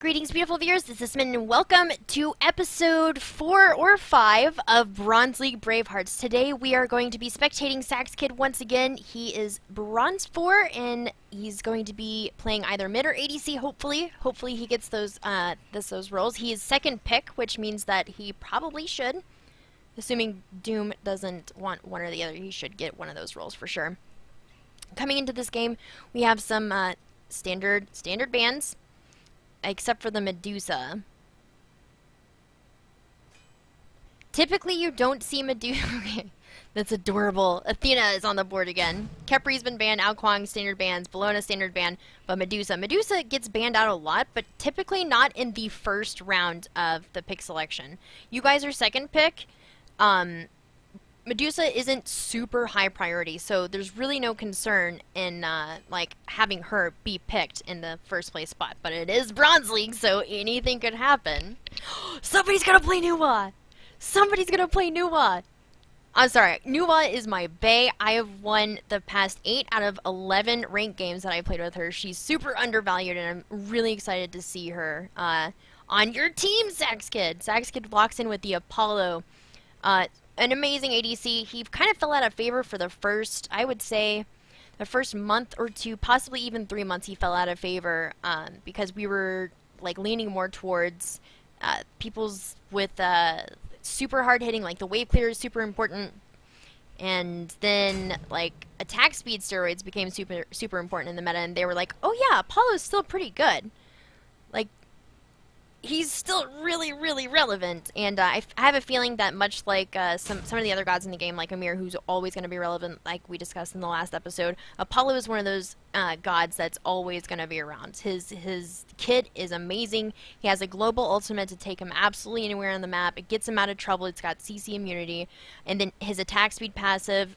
Greetings, beautiful viewers. This is Smitten, and welcome to episode 4 or 5 of Bronze League Bravehearts. Today we are going to be spectating Sax Kid once again. He is Bronze 4, and he's going to be playing either mid or ADC, hopefully. Hopefully he gets those roles. He is second pick, which means that he probably should. Assuming Doom doesn't want one or the other, he should get one of those roles for sure. Coming into this game, we have some standard bans. Except for the Medusa. Typically, you don't see Medusa. Okay, that's adorable. Athena is on the board again. Kepri's been banned. Alquang, standard bans. Bellona, standard ban. But Medusa. Medusa gets banned out a lot, but typically not in the first round of the pick selection. You guys are second pick. Medusa isn't super high priority, so there's really no concern in like having her be picked in the first place spot. But it is Bronze League, so anything could happen. Somebody's gonna play Nuwa! Somebody's gonna play Nuwa! I'm sorry, Nuwa is my bae. I have won the past 8 out of 11 ranked games that I played with her. She's super undervalued, and I'm really excited to see her on your team, Sax Kid. Sax Kid walks in with the Apollo. An amazing ADC. He kind of fell out of favor for the first, I would say, the first month or two, possibly even 3 months he fell out of favor because we were like leaning more towards people's with super hard hitting, like the wave clear is super important, and then like attack speed steroids became super important in the meta, and they were like, oh yeah, Apollo's still pretty good. Like, he's still really, really relevant, and I have a feeling that much like some of the other gods in the game, like Amir, who's always going to be relevant, like we discussed in the last episode, Apollo is one of those gods that's always going to be around. His kit is amazing. He has a global ultimate to take him absolutely anywhere on the map. It gets him out of trouble. It's got CC immunity, and then his attack speed passive,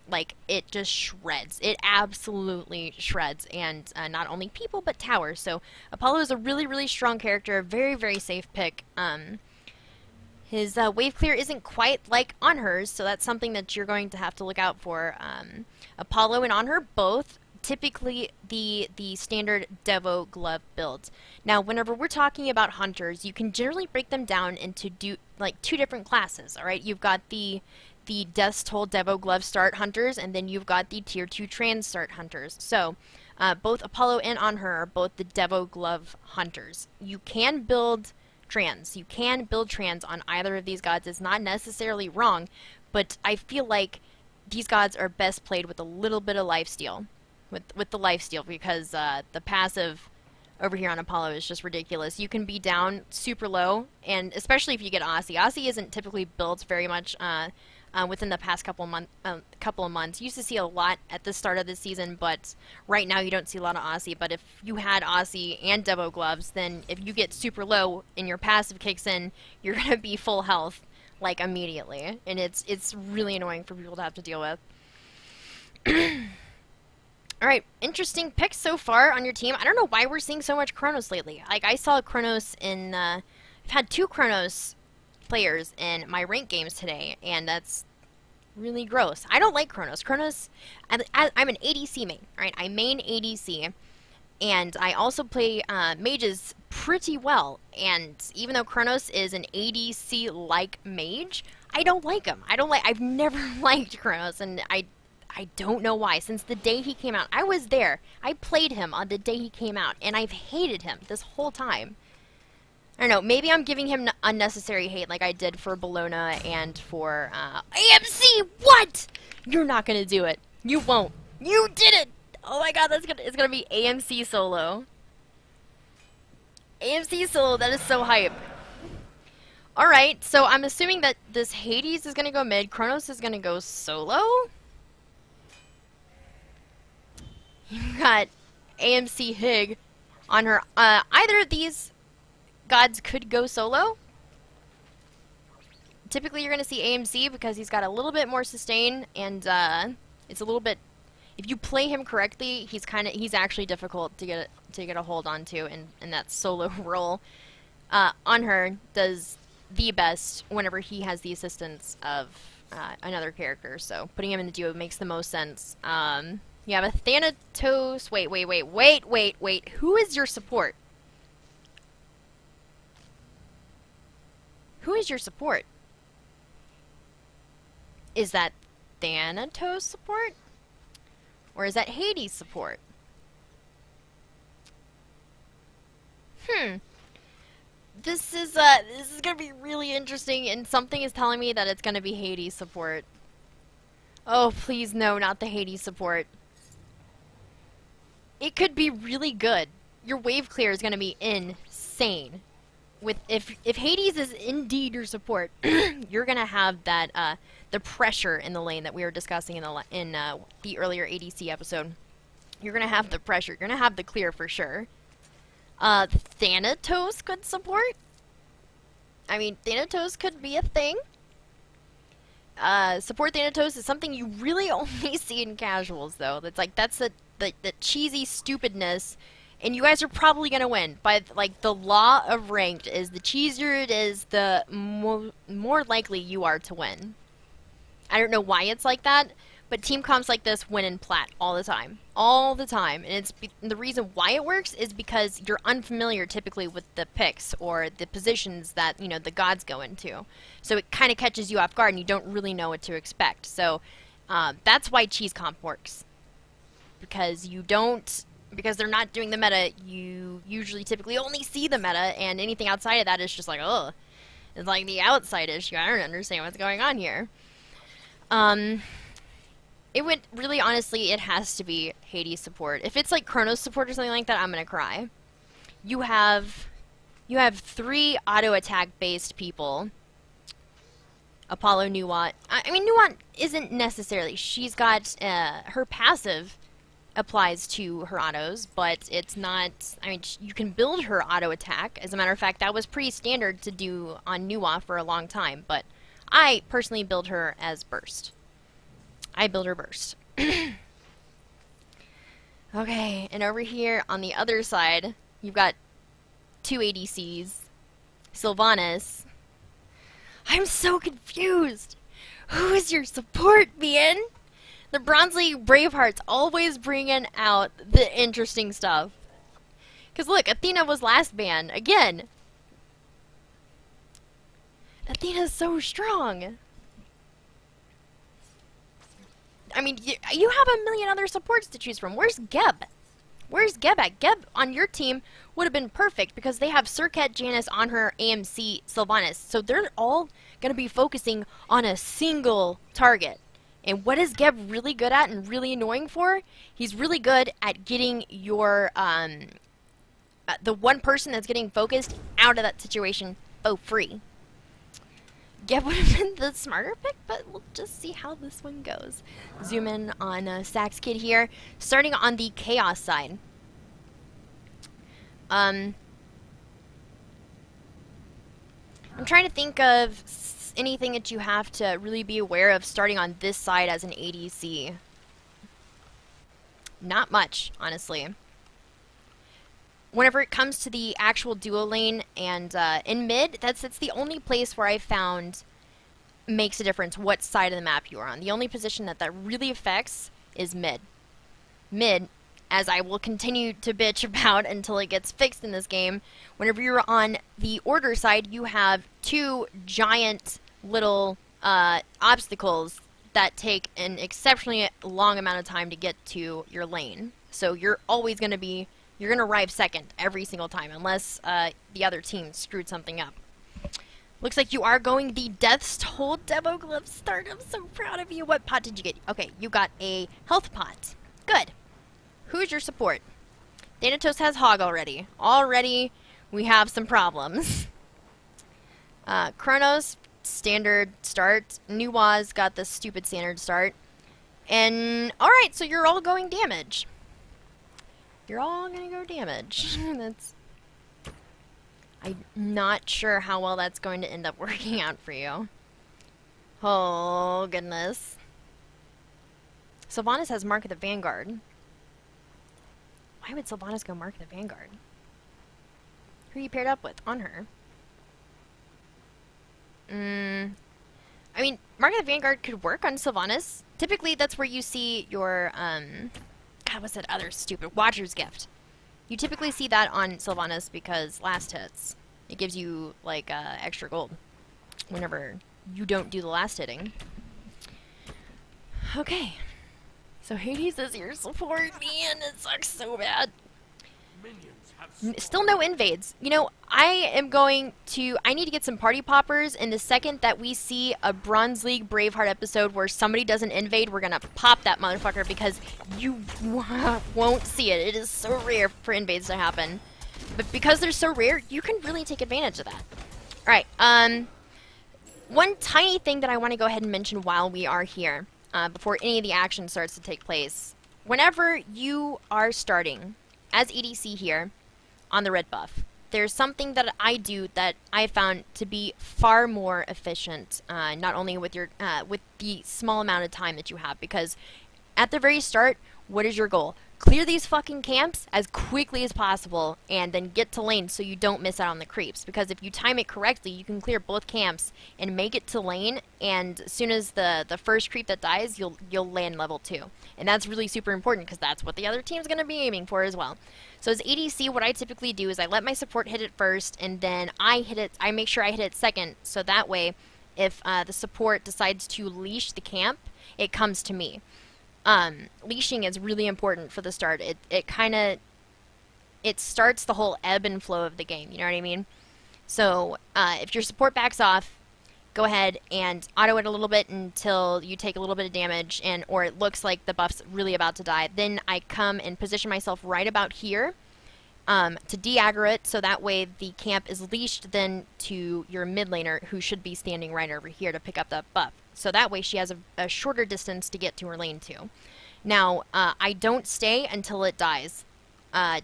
like, it just shreds. It absolutely shreds, and not only people, but towers. So Apollo is a really, really strong character, a very, very safe pick. His wave clear isn't quite like on hers, so that's something that you're going to have to look out for. Apollo and on her both typically the standard Devo glove builds. Now, whenever we're talking about hunters, you can generally break them down into two different classes. All right, you've got the Death's Toll Devo Glove start hunters, and then you've got the Tier 2 Trans start hunters. So, both Apollo and Anhur are both the Devo Glove hunters. You can build Trans. You can build Trans on either of these gods. It's not necessarily wrong, but I feel like these gods are best played with a little bit of lifesteal. With the lifesteal, because the passive over here on Apollo is just ridiculous. You can be down super low, and especially if you get Aussie. Aussie isn't typically built very much within the past couple of months. You used to see a lot at the start of the season, but right now you don't see a lot of Aussie. But if you had Aussie and Devo gloves, then if you get super low and your passive kicks in, you're gonna be full health like immediately, and it's really annoying for people to have to deal with. Alright, interesting picks so far on your team. I don't know why we're seeing so much Chronos lately. Like, I saw Chronos in, I've had 2 Chronos players in my ranked games today, and that's really gross. I don't like Chronos. Chronos, I'm an ADC main, alright? I main ADC, and I also play mages pretty well, and even though Chronos is an ADC-like mage, I don't like him. I've never liked Chronos, and I don't know why. Since the day he came out, I was there. I played him on the day he came out, and I've hated him this whole time. I don't know, maybe I'm giving him unnecessary hate like I did for Bellona and for AMC. What? You're not gonna do it. You won't. You did it. Oh my god, it's gonna be AMC solo. AMC solo, that is so hype. Alright, so I'm assuming that this Hades is gonna go mid, Chronos is gonna go solo. You've got AMC Hig on her. Either of these gods could go solo. Typically, you're going to see AMC because he's got a little bit more sustain, and it's a little bit. If you play him correctly, he's actually difficult to get a hold onto in that solo role. On her does the best whenever he has the assistance of another character. So putting him in the duo makes the most sense. You have a Thanatos. Wait. Who is your support? Who is your support? Is that Thanatos support? Or is that Hades support? This is gonna be really interesting, and something is telling me that it's gonna be Hades support. Oh, please no, not the Hades support. It could be really good. Your wave clear is gonna be insane. If Hades is indeed your support, you're gonna have that the pressure in the lane that we were discussing in the earlier ADC episode. You're gonna have the pressure. You're gonna have the clear for sure. Thanatos could support. I mean, Thanatos could be a thing. Support Thanatos is something you really only see in casuals, though. That's the cheesy stupidness, and you guys are probably gonna win. But like the law of ranked is the cheesier it is, the more likely you are to win. I don't know why it's like that, but team comps like this win in plat all the time. All the time. And the reason why it works is because you're unfamiliar typically with the picks or the positions that, you know, the gods go into. So it kind of catches you off guard and you don't really know what to expect. So that's why cheese comp works. Because they're not doing the meta, you usually typically only see the meta, and anything outside of that is just like, ugh. It's like the outside issue. I don't understand what's going on here. It would really, honestly, it has to be Hades support. If it's like Chronos support or something like that, I'm gonna cry. You have 3 auto attack based people. Apollo, Nuwat. I mean, Nuwat isn't necessarily. She's got her passive applies to her autos, but it's not. I mean, you can build her auto attack. As a matter of fact, that was pretty standard to do on Nuwa for a long time. But I personally build her as burst. I build her burst. Okay, and over here on the other side, you've got 2 ADCs. Sylvanas. I'm so confused. Who is your support, man? The Bronze League Bravehearts always bringing out the interesting stuff. Because look, Athena was last ban. Again. Athena's so strong. I mean, you have a million other supports to choose from. Where's Geb? Where's Geb at? Geb on your team would have been perfect because they have Surcat Janice on her AMC Sylvanas. So they're all going to be focusing on a single target. And what is Geb really good at and really annoying for? He's really good at getting your, the one person that's getting focused out of that situation for free. Geb would have been the smarter pick, but we'll just see how this one goes. Zoom in on Sax Kid here, starting on the Chaos side. I'm trying to think of anything that you have to really be aware of starting on this side as an ADC. Not much, honestly. Whenever it comes to the actual duo lane and in mid, that's the only place where I found makes a difference what side of the map you are on. The only position that really affects is mid. Mid, as I will continue to bitch about until it gets fixed in this game, whenever you're on the order side, you have 2 giant little obstacles that take an exceptionally long amount of time to get to your lane. So you're always going to be you're going to arrive second every single time, unless the other team screwed something up. Looks like you are going the Death's Toll Devo Glove start. I'm so proud of you. What pot did you get? Okay, you got a health pot. Good. Who's your support? Thanatos has Hog already. Already, we have some problems. Chronos, standard start. Nuwa's got the stupid standard start. And, alright, so you're all going damage. You're all gonna go damage. I'm not sure how well that's going to end up working out for you. Oh, goodness. Sylvanas has Mark of the Vanguard. Why would Sylvanas go Mark of the Vanguard? Who are you paired up with on her? I mean, Mark of the Vanguard could work on Sylvanas. Typically, that's where you see your, God, what's that other stupid? Watcher's Gift. You typically see that on Sylvanas because last hits. It gives you, like, extra gold. whenever you don't do the last hitting. Okay. So Hades is your support, man. It sucks so bad. Still no invades. You know, I need to get some party poppers, and the second that we see a Bronze League Braveheart episode where somebody does an invade, we're gonna pop that motherfucker because you won't see it. It is so rare for invades to happen. But because they're so rare, you can really take advantage of that. Alright, one tiny thing that I want to go ahead and mention while we are here, before any of the action starts to take place. Whenever you are starting as ADC here, on the red buff, there's something that I do that I found to be far more efficient, not only with your with the small amount of time that you have, because at the very start, what is your goal? Clear these fucking camps as quickly as possible and then get to lane so you don't miss out on the creeps, because if you time it correctly, you can clear both camps and make it to lane, and as soon as the first creep that dies, you'll land level 2. And that's really super important because that's what the other team's going to be aiming for as well. So as ADC, what I typically do is I let my support hit it first, and then I make sure I hit it second, so that way if the support decides to leash the camp, it comes to me. Leashing is really important for the start. It starts the whole ebb and flow of the game, you know what I mean? So if your support backs off, go ahead and auto it a little bit until you take a little bit of damage, or it looks like the buff's really about to die. Then I come and position myself right about here to de-aggro it, so that way the camp is leashed then to your mid laner, who should be standing right over here to pick up that buff. So that way she has a shorter distance to get to her lane too. Now, I don't stay until it dies.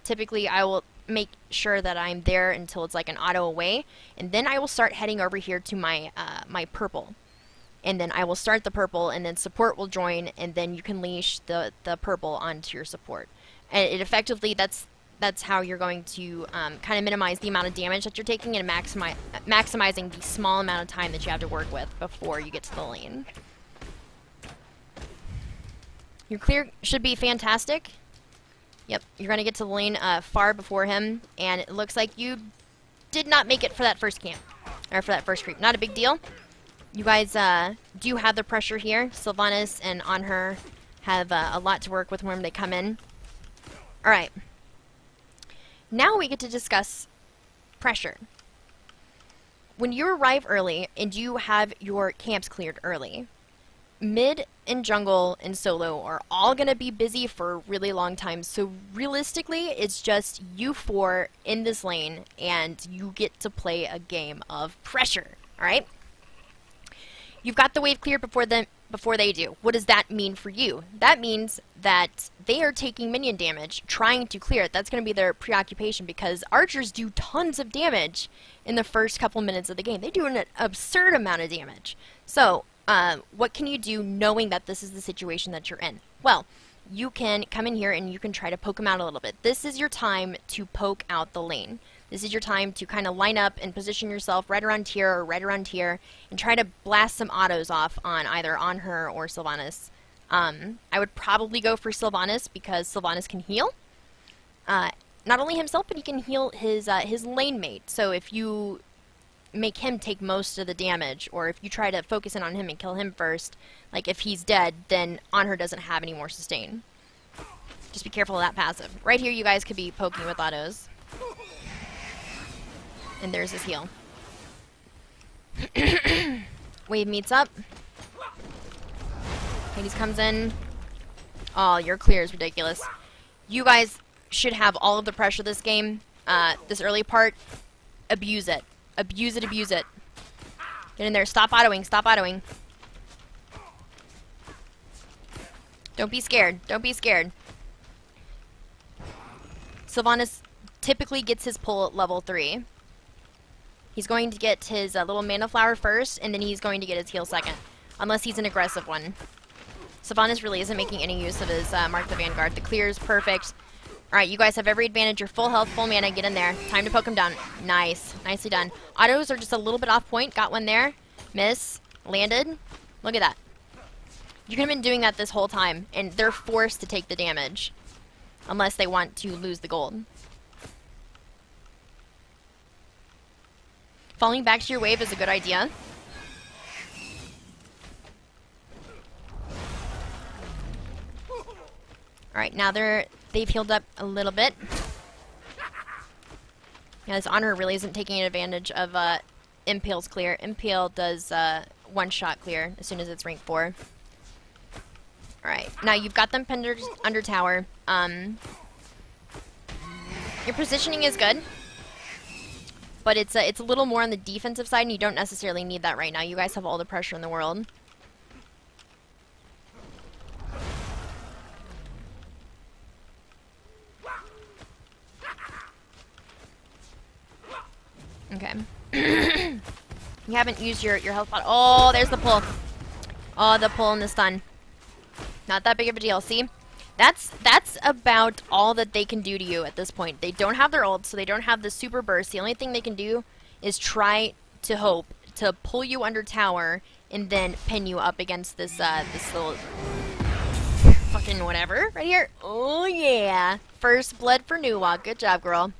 Typically, I will make sure that I'm there until it's like an auto away, and then I will start heading over here to my my purple. And then I will start the purple, and then support will join, and then you can leash the purple onto your support. And it effectively, that's how you're going to kind of minimize the amount of damage that you're taking and maximizing the small amount of time that you have to work with before you get to the lane. Your clear should be fantastic. Yep, you're going to get to the lane far before him, and it looks like you did not make it for that first camp, or for that first creep. Not a big deal. You guys do have the pressure here. Sylvanas and On Her have a lot to work with when they come in. Alright. Now we get to discuss pressure. When you arrive early and you have your camps cleared early, mid and jungle and solo are all going to be busy for a really long time. So realistically, it's just you four in this lane and you get to play a game of pressure. Alright? You've got the wave cleared before they do. What does that mean for you? That means that they are taking minion damage, trying to clear it. That's going to be their preoccupation, because archers do tons of damage in the first couple minutes of the game. They do an absurd amount of damage. So, what can you do knowing that this is the situation that you're in? Well, you can come in here and you can try to poke them out a little bit. This is your time to poke out the lane. This is your time to kind of line up and position yourself right around here or right around here and try to blast some autos off on either On Her or Sylvanas. I would probably go for Sylvanas because Sylvanas can heal. Not only himself, but he can heal his lane mate. So if you make him take most of the damage, or if you try to focus in on him and kill him first, like if he's dead, then On Her doesn't have any more sustain. Just be careful of that passive. Right here you guys could be poking with autos. And there's his heal. Wave meets up. Hades comes in. Oh, your clear is ridiculous. You guys should have all of the pressure this game. This early part, abuse it. Abuse it, abuse it. Get in there. Stop autoing. Stop autoing. Don't be scared. Don't be scared. Sylvanas typically gets his pull at level 3. He's going to get his little mana flower first, and then he's going to get his heal second. Unless he's an aggressive one. Sylvanas really isn't making any use of his Mark the Vanguard. The clear is perfect. Alright, you guys have every advantage. You're full health, full mana. Get in there. Time to poke him down. Nice. Nicely done. Autos are just a little bit off point. Got one there. Miss. Landed. Look at that. You could have been doing that this whole time, and they're forced to take the damage. Unless they want to lose the gold. Falling back to your wave is a good idea. Alright, now they've healed up a little bit. Yeah, this Honor really isn't taking advantage of Impale's clear. Impale does one-shot clear as soon as it's rank 4. Alright, now you've got them pinned under tower. Your positioning is good, but it's a little more on the defensive side, and you don't necessarily need that right now. You guys have all the pressure in the world. Okay. You haven't used your health pot. Oh, there's the pull. Oh, the pull and the stun. Not that big of a deal. See? That's about all that they can do to you at this point. They don't have their ult, so they don't have the super burst. The only thing they can do is try to hope to pull you under tower and then pin you up against this this little fucking whatever right here. Oh yeah. First blood for Nuwa. Good job, girl.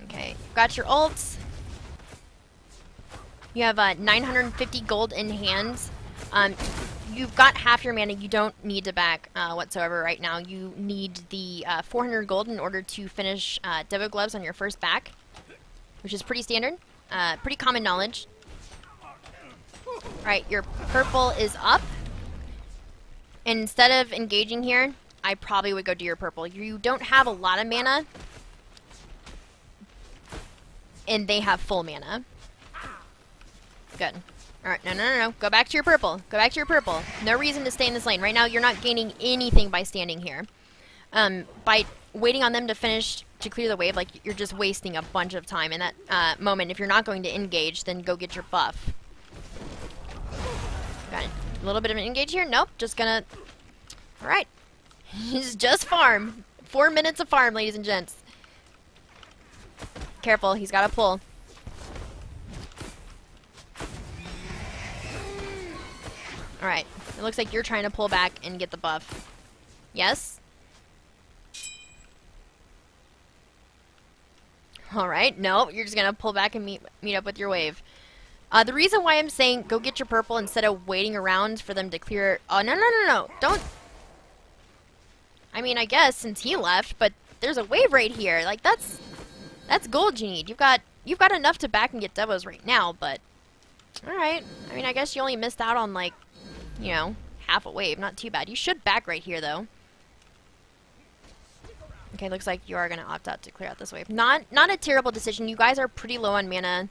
Okay, got your ults. You have 950 gold in hand. You've got half your mana. You don't need to back whatsoever right now. You need the 400 gold in order to finish Devo gloves on your first back, which is pretty standard, pretty common knowledge. Right, your purple is up. And instead of engaging here, I probably would go to your purple. You don't have a lot of mana, and they have full mana. Good. Alright, no. Go back to your purple. Go back to your purple. No reason to stay in this lane. Right now, you're not gaining anything by standing here. By waiting on them to finish to clear the wave, like, you're just wasting a bunch of time in that moment. If you're not going to engage, then go get your buff. Got it. A little bit of an engage here? Nope. Just gonna... Alright. Just farm. 4 minutes of farm, ladies and gents. Careful, he's got a pull. Alright, it looks like you're trying to pull back and get the buff. Yes? Alright, no, you're just gonna pull back and meet up with your wave. The reason why I'm saying go get your purple instead of waiting around for them to clear... Oh, no. Don't... I mean, I guess since he left, but there's a wave right here. Like, that's gold you need. You've got enough to back and get Devos right now, but... Alright. I mean, I guess you only missed out on, like, you know, half a wave. Not too bad. You should back right here, though. Okay, looks like you are going to opt out to clear out this wave. Not a terrible decision. You guys are pretty low on mana.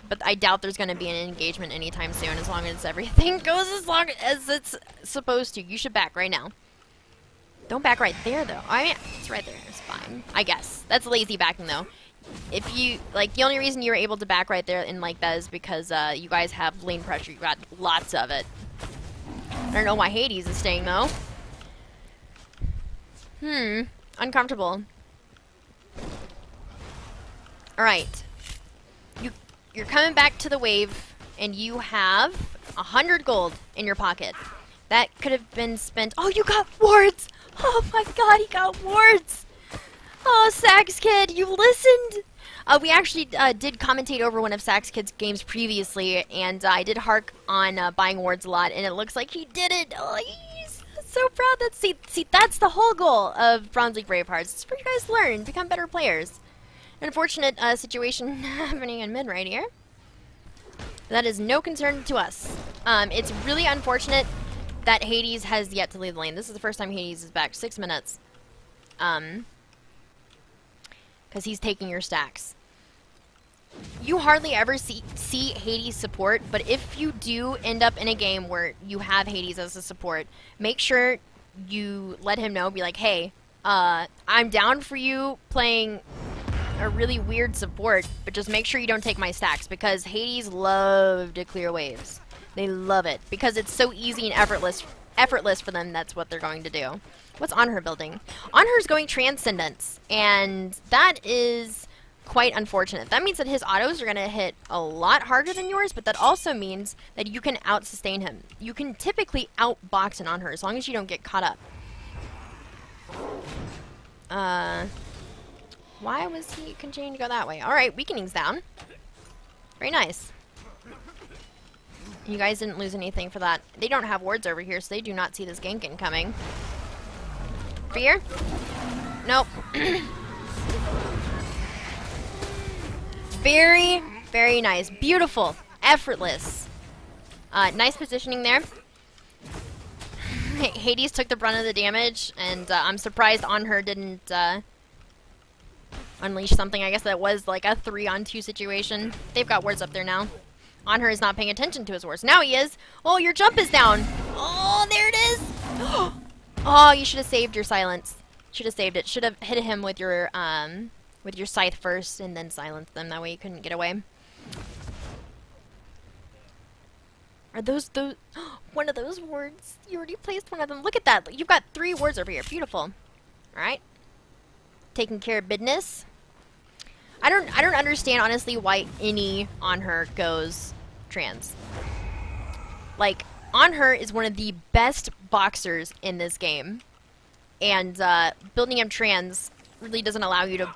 But I doubt there's going to be an engagement anytime soon, as long as everything goes as long as it's supposed to. You should back right now. Don't back right there, though. I mean, it's right there. It's fine. I guess. That's lazy backing, though. If you, like, the only reason you were able to back right there and like that is because you guys have lane pressure. You got lots of it. I don't know why Hades is staying, though. Uncomfortable. Alright. You're coming back to the wave, and you have 100 gold in your pocket. That could have been spent... Oh, you got wards! Oh my god, he got wards! Oh, Sax Kid, you listened! We actually did commentate over one of Sax Kid's games previously, and I did hark on buying wards a lot, and it looks like he did it! Oh, he's so proud. See, that's the whole goal of Bronze League Bravehearts. It's for you guys to learn, become better players. Unfortunate situation happening in mid right here. That is no concern to us. It's really unfortunate that Hades has yet to leave the lane. This is the first time Hades is back. 6 minutes. Because he's taking your stacks. You hardly ever see Hades support, but if you do end up in a game where you have Hades as a support, make sure you let him know. Be like, hey, I'm down for you playing a really weird support, but just make sure you don't take my stacks, because Hades love to clear waves. They love it because it's so easy and effortless for them. That's what they're going to do. What's on her building? On her's going Transcendence, and that is quite unfortunate. That means that his autos are going to hit a lot harder than yours, but that also means that you can out-sustain him. You can typically outbox an on her as long as you don't get caught up. Why was he continuing to go that way? Alright, weakening's down. Very nice. You guys didn't lose anything for that. They don't have wards over here, so they do not see this gank incoming. Fear? Nope. Very, very nice. Beautiful. Effortless. Nice positioning there. Hades took the brunt of the damage, and I'm surprised On Her didn't unleash something. I guess that was like a 3-on-2 situation. They've got wards up there now. On Her is not paying attention to his wards. Now he is. Oh, your jump is down. Oh, there it is. Oh, you should have saved your silence. Should have saved it. Should have hit him with your scythe first and then silenced them. That way you couldn't get away. Are those one of those wards? You already placed one of them. Look at that. You've got 3 wards over here. Beautiful. All right. Taking care of business. I don't understand honestly why any On Her goes trans. Like, On Her is one of the best boxers in this game, and building him trans really doesn't allow you to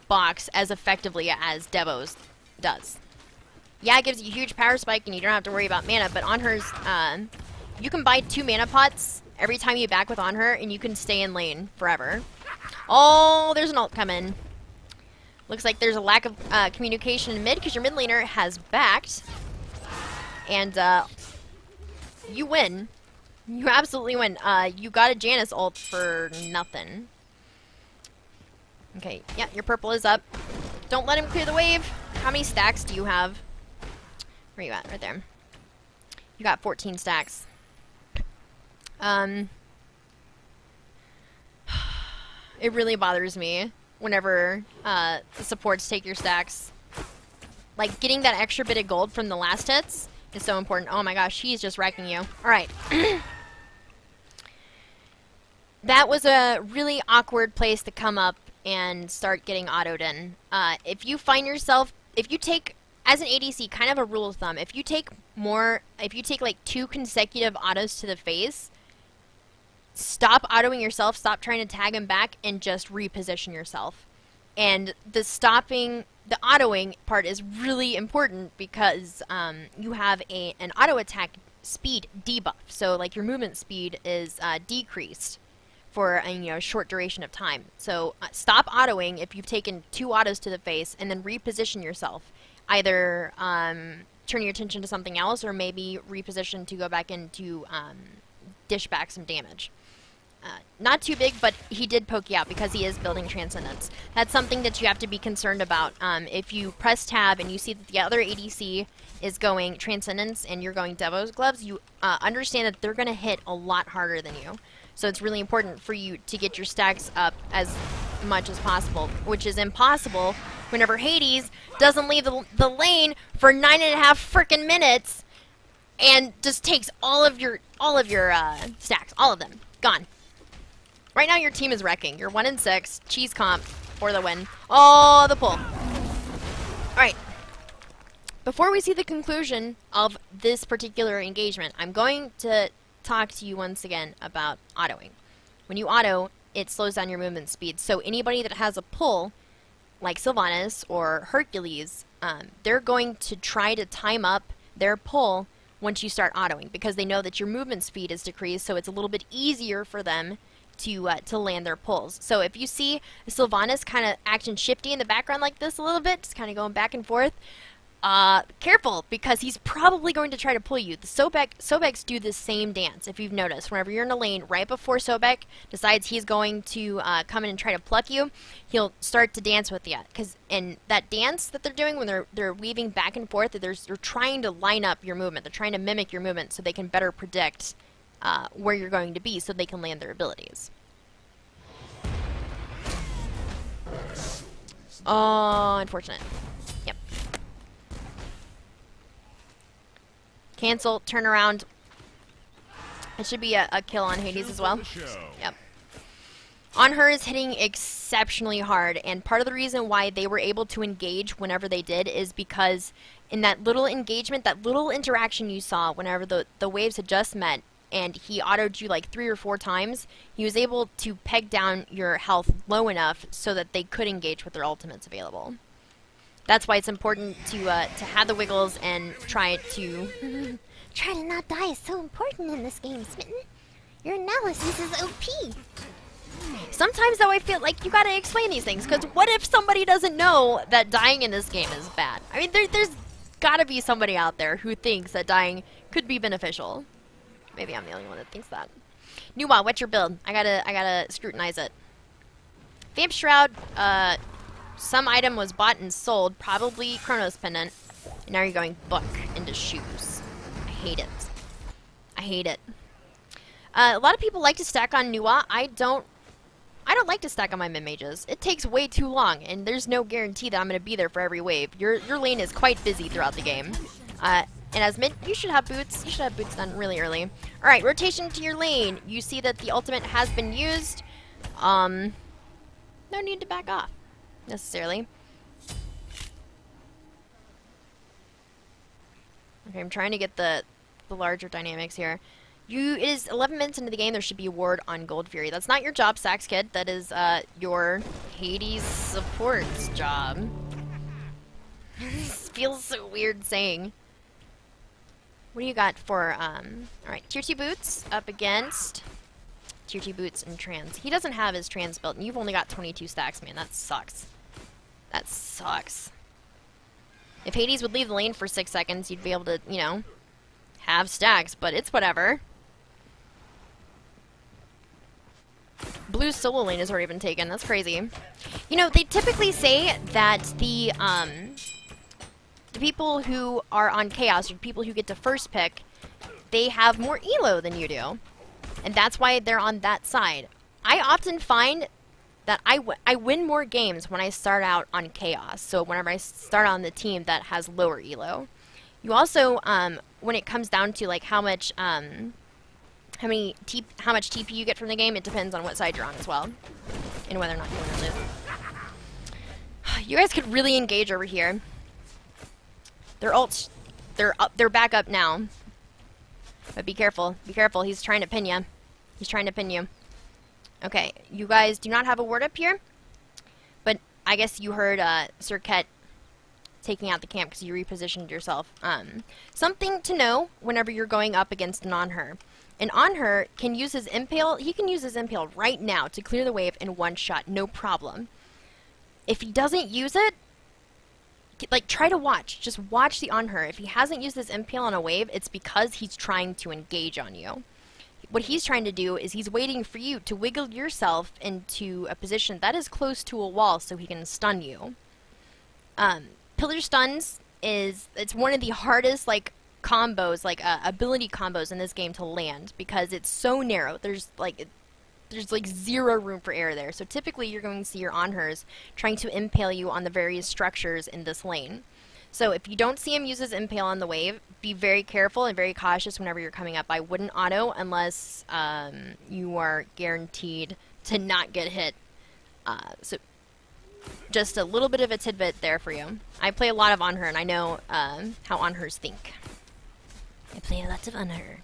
box as effectively as Devo's does. Yeah, it gives you a huge power spike and you don't have to worry about mana, but On Her's, you can buy 2 mana pots every time you back with On Her, and you can stay in lane forever. Oh, there's an ult coming. Looks like there's a lack of communication in mid because your mid laner has backed. And you win. You absolutely win. You got a Janus ult for nothing. Okay, yeah, your purple is up. Don't let him clear the wave. How many stacks do you have? Where are you at? Right there. You got 14 stacks. It really bothers me whenever the supports take your stacks. Like, getting that extra bit of gold from the last hits is so important. Oh my gosh, he's just wrecking you. Alright. That was a really awkward place to come up and start getting autoed in. If you find yourself, if you take, as an ADC, kind of a rule of thumb, if you take like 2 consecutive autos to the face, stop autoing yourself, stop trying to tag him back, and just reposition yourself. And the autoing part is really important because you have an auto attack speed debuff. So like your movement speed is decreased for a short duration of time. So stop autoing if you've taken 2 autos to the face, and then reposition yourself. Either turn your attention to something else, or maybe reposition to go back into dish back some damage. Not too big, but he did poke you out because he is building Transcendence. That's something that you have to be concerned about. If you press tab and you see that the other ADC is going Transcendence and you're going Devo's Gloves, you understand that they're going to hit a lot harder than you. So it's really important for you to get your stacks up as much as possible, which is impossible whenever Hades doesn't leave the lane for 9.5 frickin' minutes and just takes all of your stacks, all of them, gone. Right now your team is wrecking. You're 1-6, cheese comp for the win. Oh, the pull. Alright. Before we see the conclusion of this particular engagement, I'm going to talk to you once again about autoing. When you auto, it slows down your movement speed. So anybody that has a pull, like Sylvanas or Hercules, they're going to try to time up their pull once you start autoing, because they know that your movement speed is decreased, so it's a little bit easier for them to land their pulls. So if you see Sylvanas kind of acting shifty in the background like this a little bit, just kind of going back and forth, careful, because he's probably going to try to pull you. The Sobeks do the same dance, if you've noticed. Whenever you're in a lane, right before Sobek decides he's going to come in and try to pluck you, he'll start to dance with you. And that dance that they're doing when they're weaving back and forth, they're trying to line up your movement. They're trying to mimic your movement so they can better predict where you're going to be, so they can land their abilities. Oh, unfortunate. Yep. Cancel, turn around. It should be a kill on Hades as well. Yep. On Her is hitting exceptionally hard, and part of the reason why they were able to engage whenever they did is because in that little engagement, that little interaction you saw whenever the waves had just met, and he autoed you like 3 or 4 times, he was able to peg down your health low enough so that they could engage with their ultimates available. That's why it's important to have the wiggles and try to Try to not die is so important in this game, Smitten. Your analysis is OP. Sometimes, though, I feel like you gotta explain these things, because what if somebody doesn't know that dying in this game is bad? I mean, there's gotta be somebody out there who thinks that dying could be beneficial. Maybe I'm the only one that thinks that. Nuwa, what's your build? I gotta scrutinize it. Vamp Shroud, some item was bought and sold, probably Chronos Pendant, and now you're going book into shoes. I hate it. I hate it. A lot of people like to stack on Nuwa. I don't like to stack on my mid-mages. It takes way too long, and there's no guarantee that I'm going to be there for every wave. Your lane is quite busy throughout the game. And as mid, you should have boots. You should have boots done really early. Alright, rotation to your lane. You see that the ultimate has been used. No need to back off, necessarily. Okay, I'm trying to get the larger dynamics here. It is 11 minutes into the game. There should be a ward on Gold Fury. That's not your job, Sax Kid. That is your Hades support's job. This feels so weird saying. What do you got for, alright, Tier 2 boots up against Tier 2 boots and trans. He doesn't have his trans built, and you've only got 22 stacks, man. That sucks. That sucks. If Hades would leave the lane for 6 seconds, you'd be able to, you know, have stacks, but it's whatever. Blue's solo lane has already been taken. That's crazy. You know, they typically say that the people who are on Chaos, or people who get to first pick, they have more elo than you do. And that's why they're on that side. I often find that I win more games when I start out on Chaos. So whenever I start on the team that has lower elo. You also, when it comes down to like how much TP you get from the game, it depends on what side you're on as well, and whether or not you win or lose. You guys could really engage over here. Their ults, they're back up now. But be careful, be careful. He's trying to pin you. He's trying to pin you. Okay, you guys do not have a ward up here, but I guess you heard Sir Ket taking out the camp because you repositioned yourself. Something to know whenever you're going up against an On-Her. An On-Her can use his Impale. He can use his Impale right now to clear the wave in one shot, no problem. If he doesn't use it, like, try to watch. Just watch the On-Her. If he hasn't used his Impale on a wave, it's because he's trying to engage on you. What he's trying to do is he's waiting for you to wiggle yourself into a position that is close to a wall so he can stun you. Pillar stuns it's one of the hardest like combos, like ability combos in this game to land because it's so narrow. There's like zero room for error there. So typically you're going to see your On-Hers trying to impale you on the various structures in this lane. So if you don't see him use his Impale on the wave, be very careful and very cautious whenever you're coming up. I wouldn't auto unless you are guaranteed to not get hit. So just a little bit of a tidbit there for you. I play a lot of On-Her, and I know how On-Hers think. I play lots of On-Her.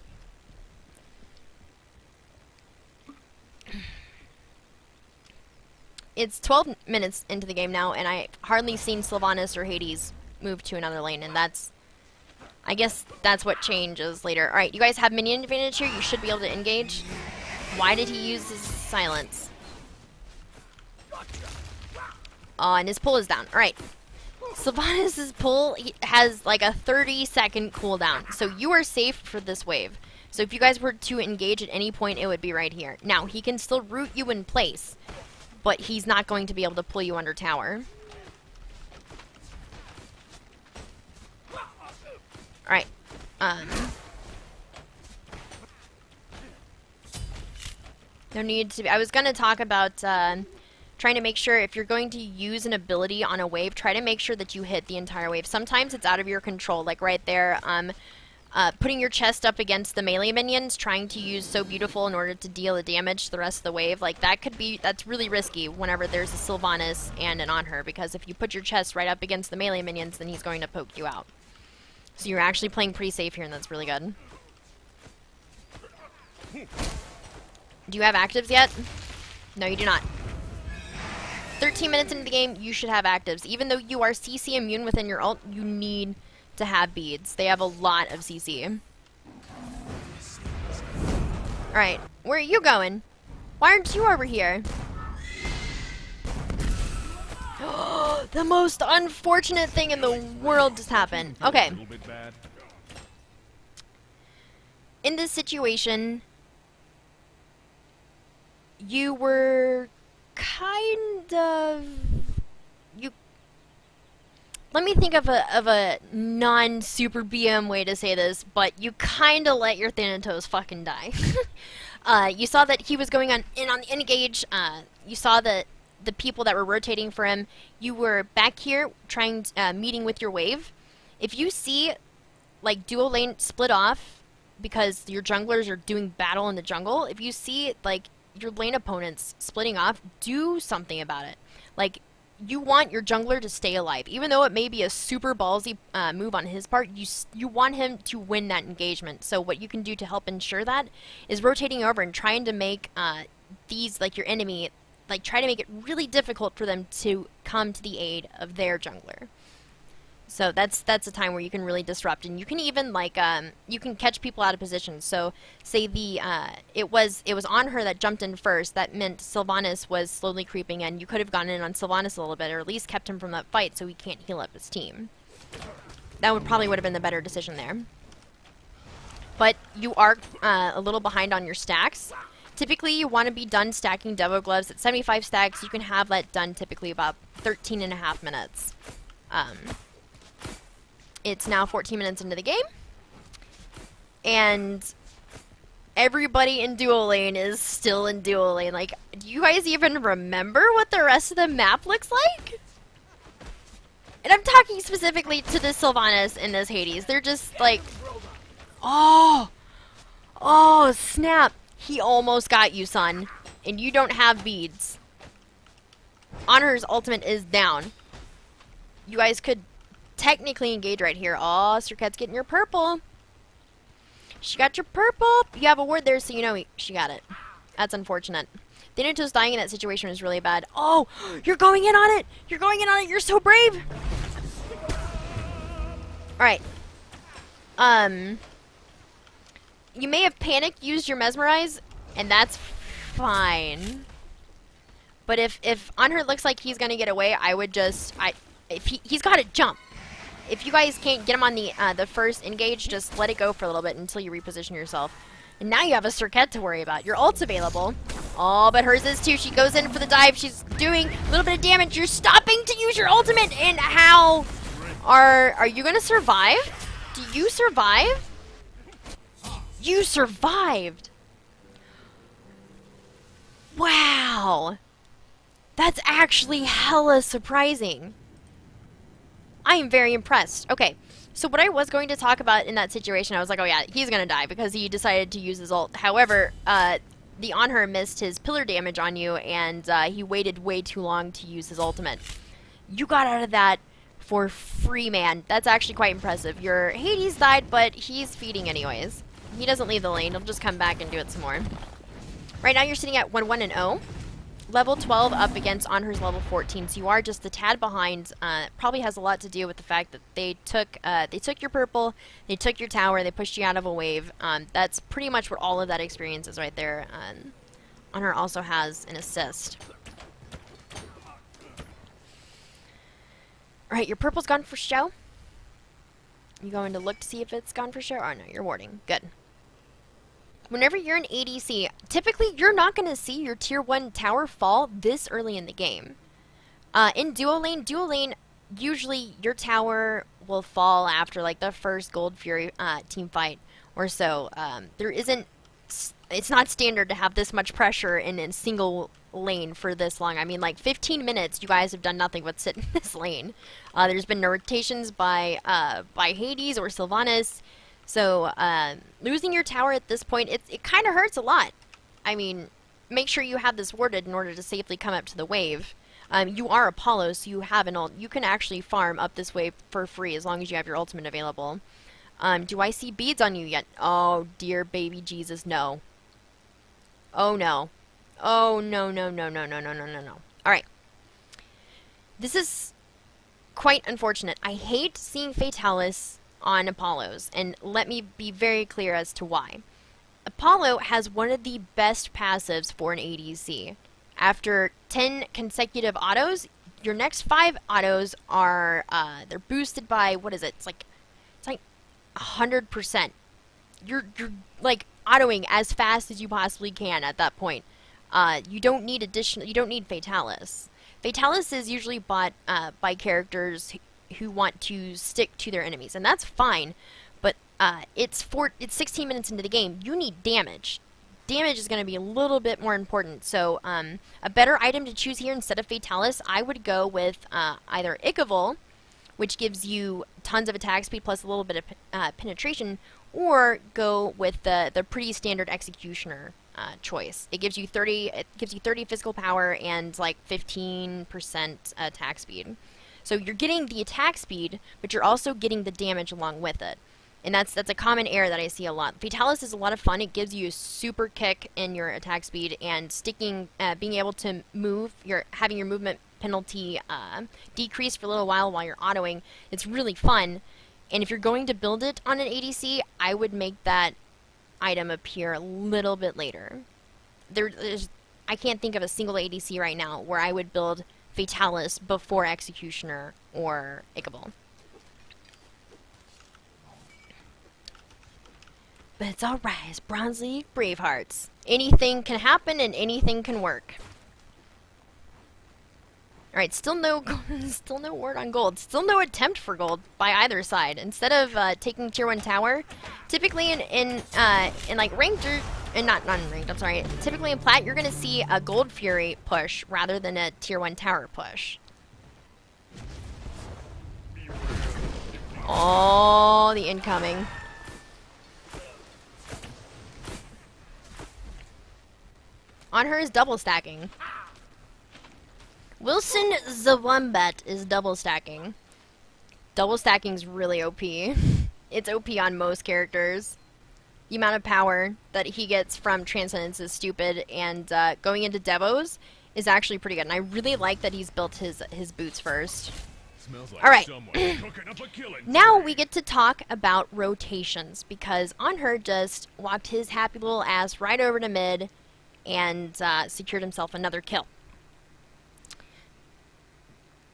It's 12 minutes into the game now, and I hardly seen Sylvanas or Hades move to another lane, and I guess that's what changes later. Alright, you guys have minion advantage here. You should be able to engage. Why did he use his silence? Oh, and his pull is down. Alright. Sylvanas' pull has like a 30-second cooldown, so you are safe for this wave. So if you guys were to engage at any point, it would be right here. Now, he can still root you in place, but he's not going to be able to pull you under tower. Alright. No need to be... I was going to talk about trying to make sure if you're going to use an ability on a wave, try to make sure that you hit the entire wave. Sometimes it's out of your control, like right there. Putting your chest up against the melee minions, trying to use So Beautiful in order to deal the damage to the rest of the wave, like that's really risky whenever there's a Sylvanas and an On-Her, because if you put your chest right up against the melee minions, then he's going to poke you out. So you're actually playing pretty safe here, and that's really good. Do you have actives yet? No, you do not. 13 minutes into the game, you should have actives. Even though you are CC immune within your ult, you need to have beads. They have a lot of CC. Alright, where are you going? Why aren't you over here? The most unfortunate thing in the world just happened. Okay. In this situation, you were kind of... Let me think of a non-super BM way to say this, but you kind of let your Thanatos fucking die. You saw that he was going on the engage. You saw that the people that were rotating for him. You were back here trying meeting with your wave. If you see like dual lane split off because your junglers are doing battle in the jungle, if you see like your lane opponents splitting off, do something about it. Like, you want your jungler to stay alive. Even though it may be a super ballsy move on his part, you want him to win that engagement. So what you can do to help ensure that is rotating over and trying to make these, like your enemy, like try to make it really difficult for them to come to the aid of their jungler. So that's a time where you can really disrupt, and you can even like you can catch people out of position. So say the it was on her that jumped in first. That meant Sylvanas was slowly creeping in. You could have gone in on Sylvanas a little bit, or at least kept him from that fight so he can't heal up his team. That would have been the better decision there. But you are a little behind on your stacks. Typically, you want to be done stacking Devo gloves at 75 stacks. You can have that done typically about 13.5 minutes. It's now 14 minutes into the game, and everybody in dual lane is still in dual lane. Like, do you guys even remember what the rest of the map looks like? And I'm talking specifically to this Sylvanas and this Hades. They're just like, oh, snap. He almost got you, son, and you don't have beads. Honor's ultimate is down. You guys could technically engage right here. Oh, Serket's getting your purple. She got your purple. You have a ward there, so you know she got it. That's unfortunate. Thanatos dying in that situation is really bad. Oh, you're going in on it. You're going in on it. You're so brave. Alright. You may have panicked, used your mesmerize, and that's fine. But if Anhur looks like he's gonna get away, I would just he's got to jump. If you guys can't get him on the first engage, just let it go for a little bit until you reposition yourself. And now you have a Serket to worry about. Your ult's available. Oh, but hers is too. She goes in for the dive. She's doing a little bit of damage. You're stopping to use your ultimate. And how are you gonna survive? Do you survive? You survived. Wow. That's actually hella surprising. I am very impressed. Okay, so what I was going to talk about in that situation, I was like, oh yeah, he's gonna die because he decided to use his ult. However, the Anhur missed his pillar damage on you, and he waited way too long to use his ultimate. You got out of that for free, man. That's actually quite impressive. Your Hades died, but he's feeding anyways. He doesn't leave the lane. He'll just come back and do it some more. Right now you're sitting at 1-1-0. Level 12 up against Anhur's level 14, so you are just a tad behind. Probably has a lot to do with the fact that they took your purple, they took your tower, they pushed you out of a wave. That's pretty much what all of that experience is right there. Anhur also has an assist. Alright, your purple's gone for show. You going to look to see if it's gone for show? Oh no, you're warding. Good. Whenever you're an ADC, typically you're not going to see your tier 1 tower fall this early in the game. In dual lane, usually your tower will fall after like the first Gold Fury team fight or so. It's not standard to have this much pressure in a single lane for this long. I mean, like 15 minutes, you guys have done nothing but sit in this lane. There's been no rotations by Hades or Sylvanas. So, losing your tower at this point, it kind of hurts a lot. I mean, make sure you have this warded in order to safely come up to the wave. You are Apollo, so you have an ult. You can actually farm up this wave for free as long as you have your ultimate available. Do I see beads on you yet? Oh, dear baby Jesus, no. Oh, no. Oh, no, no, no, no, no, no, no, no, no. Alright. This is quite unfortunate. I hate seeing Fatalis on Apollos, and let me be very clear as to why. Apollo has one of the best passives for an ADC. After 10 consecutive autos, your next 5 autos are, they're boosted by, what is it? It's like 100%. You're like autoing as fast as you possibly can at that point. You don't need Fatalis. Fatalis is usually bought by characters who want to stick to their enemies, and that's fine. But it's 16 minutes into the game. You need damage. Damage is going to be a little bit more important. So a better item to choose here instead of Fatalis, I would go with either Icavol, which gives you tons of attack speed plus a little bit of penetration, or go with the pretty standard Executioner choice. It gives you 30 physical power and like 15% attack speed. So you're getting the attack speed, but you're also getting the damage along with it. And that's a common error that I see a lot. Fatalis is a lot of fun. It gives you a super kick in your attack speed, and being able to move, having your movement penalty decrease for a little while you're autoing. It's really fun. And if you're going to build it on an ADC, I would make that item appear a little bit later. I can't think of a single ADC right now where I would build Fatalis before Executioner or Icavol. But it's alright, it's Bronze League Bravehearts. Anything can happen and anything can work. Alright, still no word on gold. Still no attempt for gold by either side. Instead of taking tier 1 tower, typically in like ranked or not in ranked, I'm sorry. Typically in plat, you're gonna see a gold fury push rather than a tier 1 tower push. Oh, the incoming. On her is double stacking. Wilson Zawambat is double stacking. Double stacking is really OP. It's OP on most characters. The amount of power that he gets from Transcendence is stupid, and going into Devos is actually pretty good. And I really like that he's built his boots first. Like alright, now we get to talk about rotations, because Onher just walked his happy little ass right over to mid and secured himself another kill.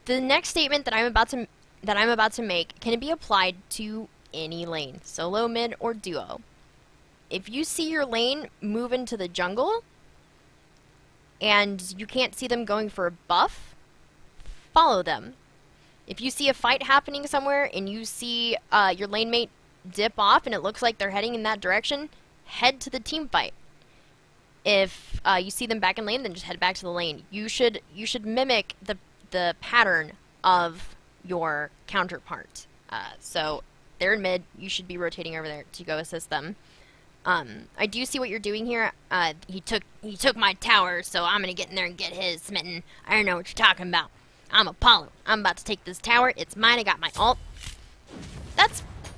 The next statement that I'm about to make can be applied to any lane, solo, mid, or duo. If you see your lane move into the jungle and you can't see them going for a buff, follow them. If you see a fight happening somewhere and you see your lane mate dip off and it looks like they're heading in that direction, head to the team fight. If you see them back in lane, then just head back to the lane. You should mimic the pattern of your counterpart. So they're in mid, you should be rotating over there to go assist them. I do see what you're doing here. He took my tower, so I'm gonna get in there and get his, Smitten. I don't know what you're talking about. I'm Apollo. I'm about to take this tower. It's mine. I got my ult.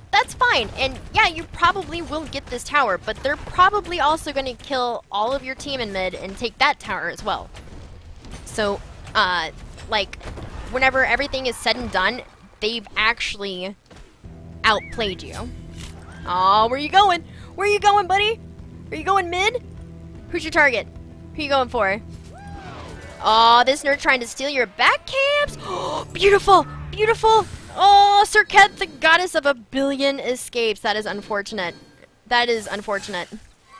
That's fine. And yeah, you probably will get this tower, but they're probably also gonna kill all of your team in mid and take that tower as well. So, like, whenever everything is said and done, they've actually outplayed you. Oh, where you going? Where you going, buddy? Are you going mid? Who's your target? Who you going for? Oh, this nerd trying to steal your back camps? Oh, beautiful! Beautiful! Oh, Serket, the goddess of a billion escapes. That is unfortunate. That is unfortunate.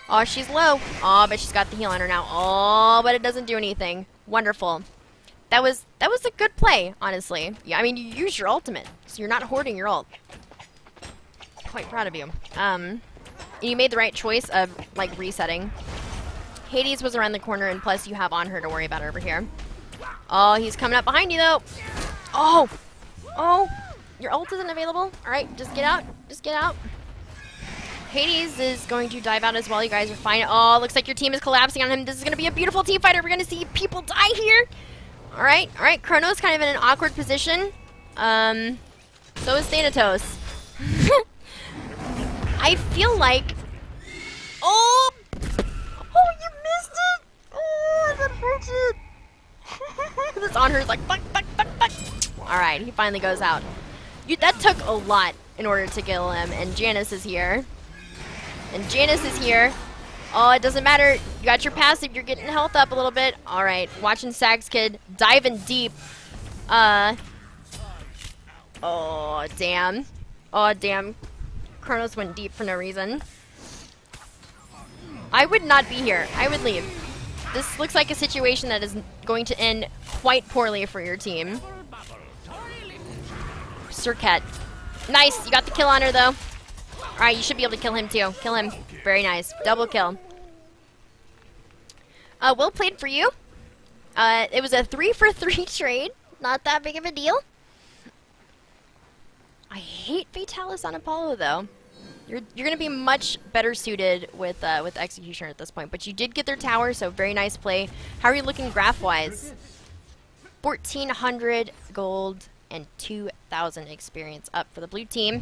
Oh, she's low. Oh, but she's got the heal on her now. Oh, but it doesn't do anything. Wonderful. That was a good play, honestly. Yeah, I mean, you used your ultimate, so you're not hoarding your ult. Quite proud of you. You made the right choice of, like, resetting. Hades was around the corner, and plus you have on her to worry about over here. Oh, he's coming up behind you, though. Oh! Oh! Your ult isn't available? Alright, just get out. Just get out. Hades is going to dive out as well. You guys are fine. Oh, looks like your team is collapsing on him. This is going to be a beautiful team fighter. We're going to see people die here. Alright, alright. Chrono's kind of in an awkward position. So is Thanatos. I feel like... Oh! Oh, you missed it! Oh, that hurts it! This on her is like, fuck, fuck, fuck, fuck. Alright, he finally goes out. That took a lot in order to kill him, and Janice is here. And Janice is here. Oh, it doesn't matter. You got your passive. You're getting health up a little bit. All right, watching Sags Kid diving deep. Oh, damn. Oh, damn. Kronos went deep for no reason. I would not be here. I would leave. This looks like a situation that is going to end quite poorly for your team. Serket. Nice. You got the kill on her, though. Alright, you should be able to kill him, too. Kill him. Very nice. Double kill. Well played for you. It was a 3-for-3 trade. Not that big of a deal. I hate Fatalis on Apollo, though. You're going to be much better suited with Executioner at this point. But you did get their tower, so very nice play. How are you looking graph-wise? 1,400 gold and 2,000 experience up for the blue team.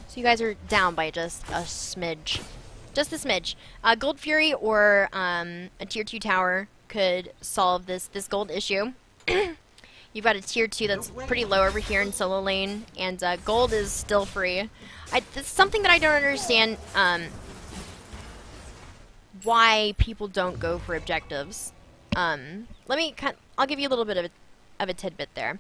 So you guys are down by just a smidge. Just a smidge. Gold Fury or a tier 2 tower could solve this gold issue. You've got a tier 2 that's pretty low over here in solo lane, and gold is still free. It's something that I don't understand why people don't go for objectives. I'll give you a little bit of a tidbit there.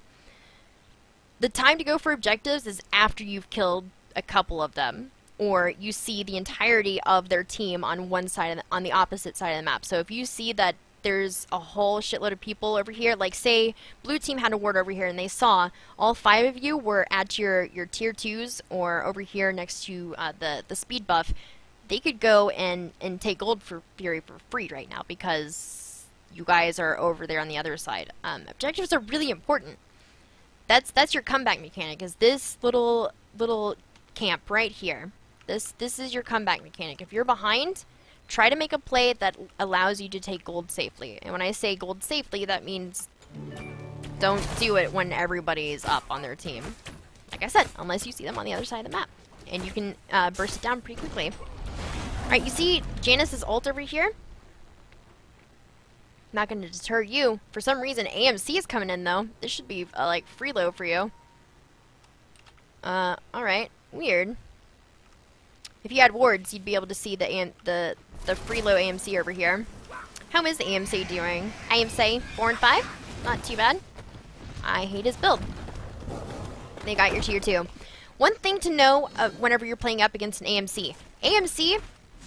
The time to go for objectives is after you've killed a couple of them, or you see the entirety of their team on one side on the opposite side of the map. So if you see that there's a whole shitload of people over here, like say blue team had a ward over here and they saw all 5 of you were at your tier 2s or over here next to the speed buff, they could go and take gold for Fury for free right now because you guys are over there on the other side. Objectives are really important. That's your comeback mechanic, is this little camp right here. This is your comeback mechanic. If you're behind, try to make a play that allows you to take gold safely. And when I say gold safely, that means don't do it when everybody's up on their team. Like I said, unless you see them on the other side of the map. And you can burst it down pretty quickly. Alright, you see Janice's ult over here? Not going to deter you. For some reason, AMC is coming in, though. This should be, like, freeload for you. Alright. Weird. If you had wards, you'd be able to see the freeload AMC over here. How is AMC doing? AMC 4 and 5? Not too bad. I hate his build. They got your tier 2. One thing to know whenever you're playing up against an AMC. AMC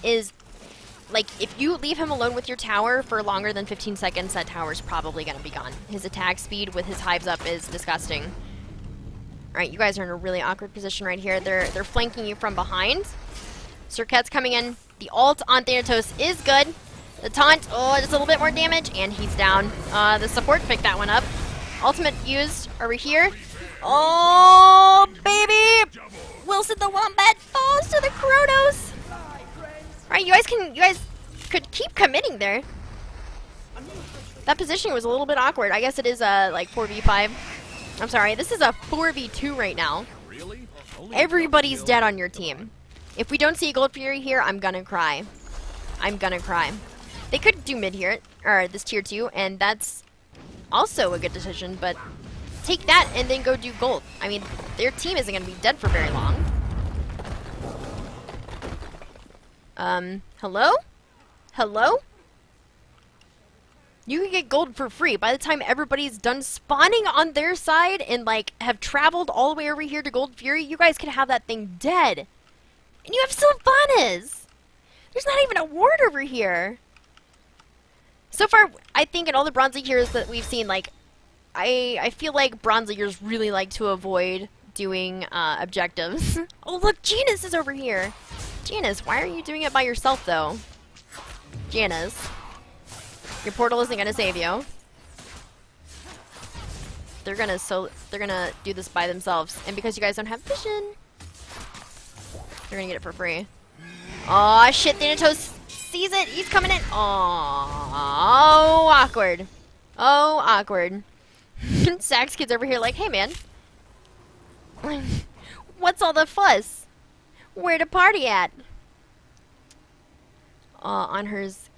is, like, if you leave him alone with your tower for longer than 15 seconds, that tower's probably going to be gone. His attack speed with his hives up is disgusting. Alright, you guys are in a really awkward position right here. They're flanking you from behind. Serket's coming in. The ult on Thanatos is good. The taunt, oh, just a little bit more damage, and he's down. The support picked that one up. Ultimate used over here. Oh, baby! Wilson the Wombat falls to the Kronos. Alright, you guys could keep committing there. That positioning was a little bit awkward. I guess it is like 4v5. I'm sorry, this is a 4v2 right now. Everybody's dead on your team. If we don't see a Gold Fury here, I'm gonna cry. I'm gonna cry. They could do mid here, or this tier 2, and that's also a good decision, but take that and then go do gold. I mean, their team isn't gonna be dead for very long. Hello? Hello? You can get gold for free. By the time everybody's done spawning on their side and, like, have traveled all the way over here to Gold Fury, you guys could have that thing dead. And you have Sylvanas! There's not even a ward over here. So far, I think in all the Bronze League heroes that we've seen, like, I feel like Bronze Leaguers really like to avoid doing objectives. Oh, look, Janice is over here. Janice, why are you doing it by yourself, though? Janice. Your portal isn't gonna save you. They're gonna do this by themselves, and because you guys don't have vision, they're gonna get it for free. Aw, shit! Thanatos sees it. He's coming in. Oh, awkward. Oh, awkward. Sax Kid's over here like, hey man, what's all the fuss? Where to party at? On hers.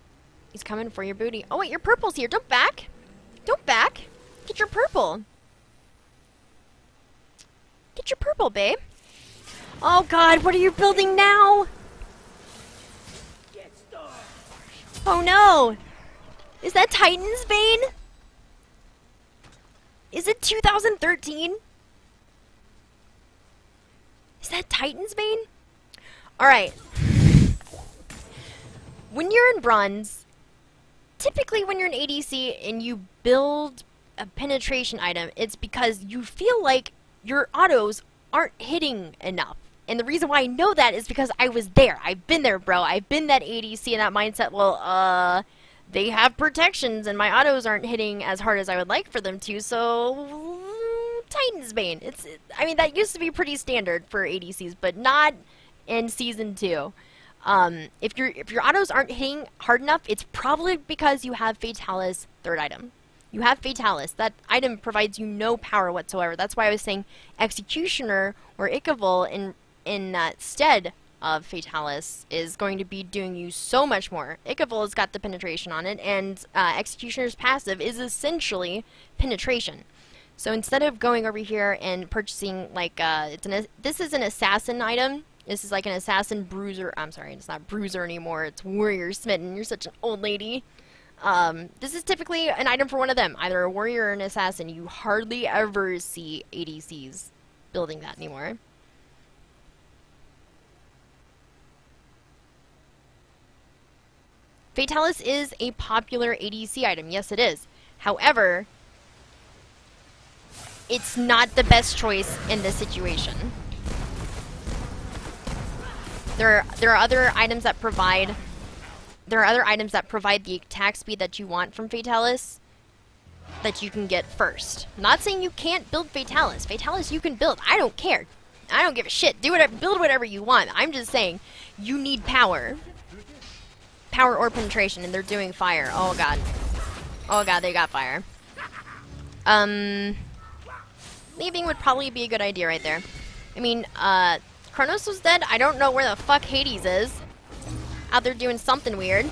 He's coming for your booty. Oh wait, your purple's here. Don't back. Don't back. Get your purple. Get your purple, babe. Oh god, what are you building now? Oh no! Is that Titan's Bane? Is it 2013? Is that Titan's Bane? Alright. When you're in bronze, typically when you're an ADC and you build a penetration item, it's because you feel like your autos aren't hitting enough. And the reason why I know that is because I was there. I've been there, bro. I've been that ADC in that mindset. Well, they have protections and my autos aren't hitting as hard as I would like for them to, so Titan's Bane. I mean, that used to be pretty standard for ADCs, but not in Season 2. If your autos aren't hitting hard enough, it's probably because you have Fatalis third item. You have Fatalis. That item provides you no power whatsoever. That's why I was saying Executioner or Ikavul instead of Fatalis is going to be doing you so much more. Ikavul has got the penetration on it, and Executioner's passive is essentially penetration. So instead of going over here and purchasing, like, this is an assassin item. This is like an assassin bruiser. I'm sorry, it's not bruiser anymore. It's warrior smitten. You're such an old lady. This is typically an item for one of them, either a warrior or an assassin. You hardly ever see ADCs building that anymore. Fatalis is a popular ADC item. Yes, it is. However, it's not the best choice in this situation. There are other items that provide the attack speed that you want from Fatalis that you can get first. I'm not saying you can't build Fatalis. Fatalis you can build. I don't care. I don't give a shit. Build whatever you want. I'm just saying you need power. Power or penetration, and they're doing fire. Oh god. Oh god, they got fire. Leaving would probably be a good idea right there. I mean, Kronos was dead. I don't know where the fuck Hades is. Out there doing something weird.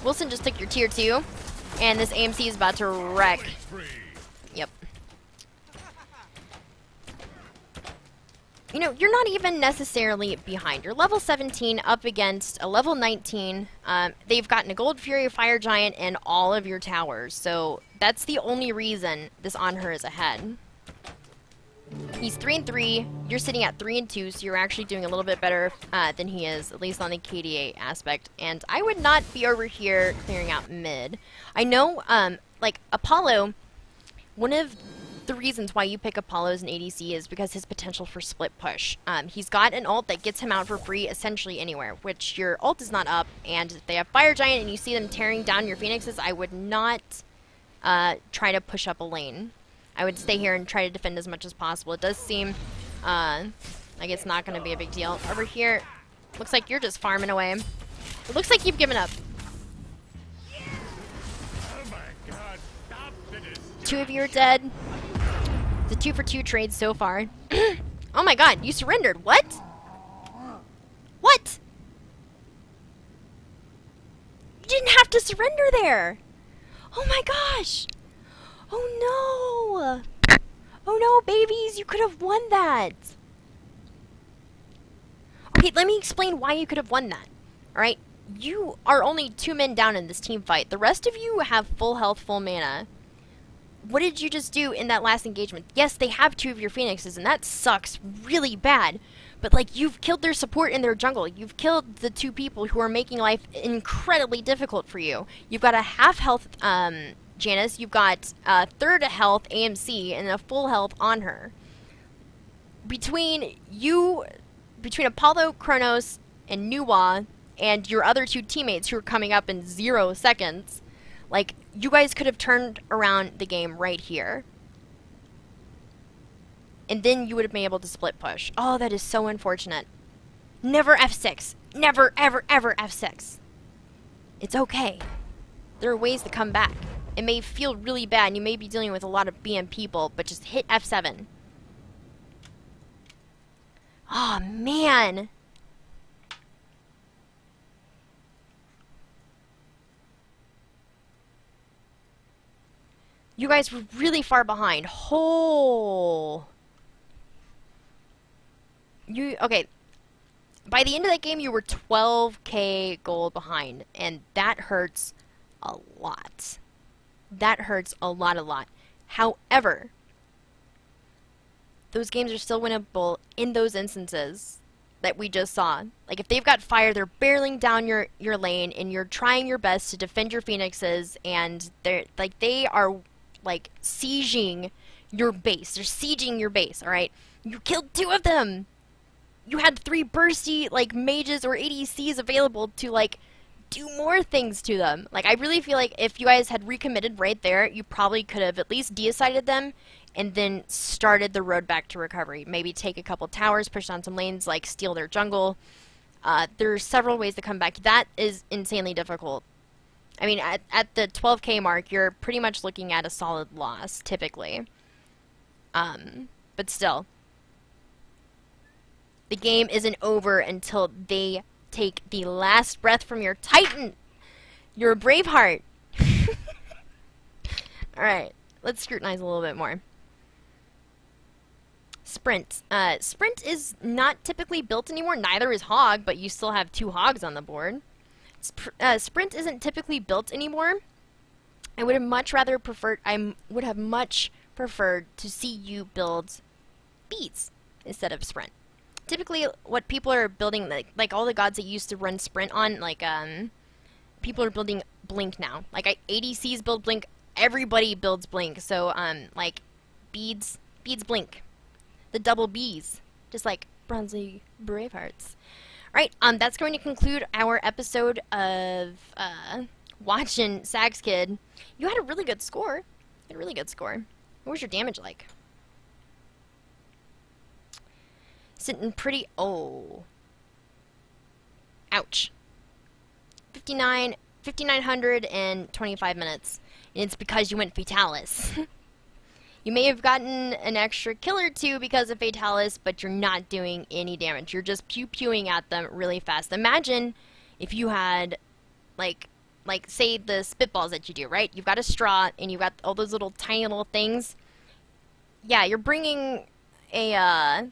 Wilson just took your tier 2. And this AMC is about to wreck. Yep. You know, you're not even necessarily behind. You're level 17 up against a level 19. They've gotten a Gold Fury, Fire Giant, and all of your towers. So that's the only reason this Anhur is ahead. He's 3-3. You're sitting at 3-2, so you're actually doing a little bit better than he is, at least on the KDA aspect. And I would not be over here clearing out mid. I know, like, Apollo, one of the reasons why you pick Apollo as an ADC is because his potential for split push. He's got an ult that gets him out for free essentially anywhere, which your ult is not up, and if they have Fire Giant and you see them tearing down your Phoenixes, I would not try to push up a lane. I would stay here and try to defend as much as possible. It does seem like it's not going to be a big deal. Over here, looks like you're just farming away. It looks like you've given up. Two of you are dead. The 2-for-2 trade so far. Oh my god, you surrendered. What? What? You didn't have to surrender there. Oh my gosh. Oh no! Oh no, babies! You could have won that! Okay, let me explain why you could have won that. Alright? You are only 2 men down in this team fight. The rest of you have full health, full mana. What did you just do in that last engagement? Yes, they have 2 of your Phoenixes, and that sucks really bad. But, like, you've killed their support in their jungle. You've killed the 2 people who are making life incredibly difficult for you. You've got a half-health, Janice, you've got a third health AMC and a full health on her. Between Apollo, Kronos, and Nuwa, and your other 2 teammates who are coming up in 0 seconds, like, you guys could have turned around the game right here. And then you would have been able to split push. Oh, that is so unfortunate. Never F6. Never, ever, ever F6. It's okay. There are ways to come back. It may feel really bad, and you may be dealing with a lot of BM people, but just hit F7. Oh, man. You guys were really far behind. Okay. By the end of that game, you were 12k gold behind, and that hurts a lot. That hurts a lot. However, those games are still winnable in those instances that we just saw. Like, if they've got fire, they're barreling down your lane, and you're trying your best to defend your phoenixes, and they are like sieging your base. They're sieging your base, alright? You killed 2 of them! You had 3 bursty, like, mages or ADCs available to, like, do more things to them. Like, I really feel like if you guys had recommitted right there, you probably could have at least decided them and then started the road back to recovery. Maybe take a couple towers, push down some lanes, like, steal their jungle. There are several ways to come back. That is insanely difficult. I mean, at the 12k mark, you're pretty much looking at a solid loss, typically. But still, the game isn't over until they take the last breath from your Titan. You're a Braveheart. Alright, let's scrutinize a little bit more. Sprint. Sprint is not typically built anymore. Neither is Hog, but you still have 2 Hogs on the board. Sprint isn't typically built anymore. I would have much preferred to see you build beads instead of sprint. Typically, what people are building, like all the gods that used to run sprint on, like, people are building blink now. Like, ADCs build blink, everybody builds blink, so, like, beads blink. The double Bs, just like Bronze League Bravehearts. Alright, that's going to conclude our episode of, watching Sags Kid. You had a really good score. You had a really good score. What was your damage like? Sitting pretty... Oh. Ouch. 5,925 minutes. And it's because you went Fatalis. You may have gotten an extra kill or 2 because of Fatalis, but you're not doing any damage. You're just pew-pewing at them really fast. Imagine if you had, like say the spitballs that you do, right? You've got a straw, and you've got all those little tiny little things. Yeah, you're bringing a,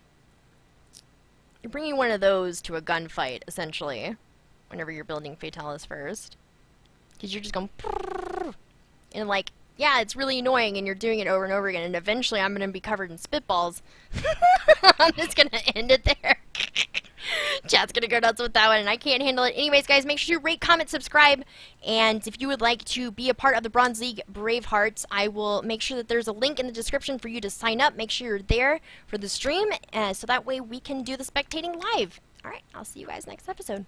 you're bringing one of those to a gunfight, essentially, whenever you're building Fatalis first. Because you're just going, and like, yeah, it's really annoying, and you're doing it over and over again, and eventually I'm going to be covered in spitballs. I'm just going to end it there. Chat's going to go nuts with that one, and I can't handle it. Anyways, guys, make sure you rate, comment, subscribe, and if you would like to be a part of the Bronze League Bravehearts, I will make sure that there's a link in the description for you to sign up. Make sure you're there for the stream, so that way we can do the spectating live. Alright, I'll see you guys next episode.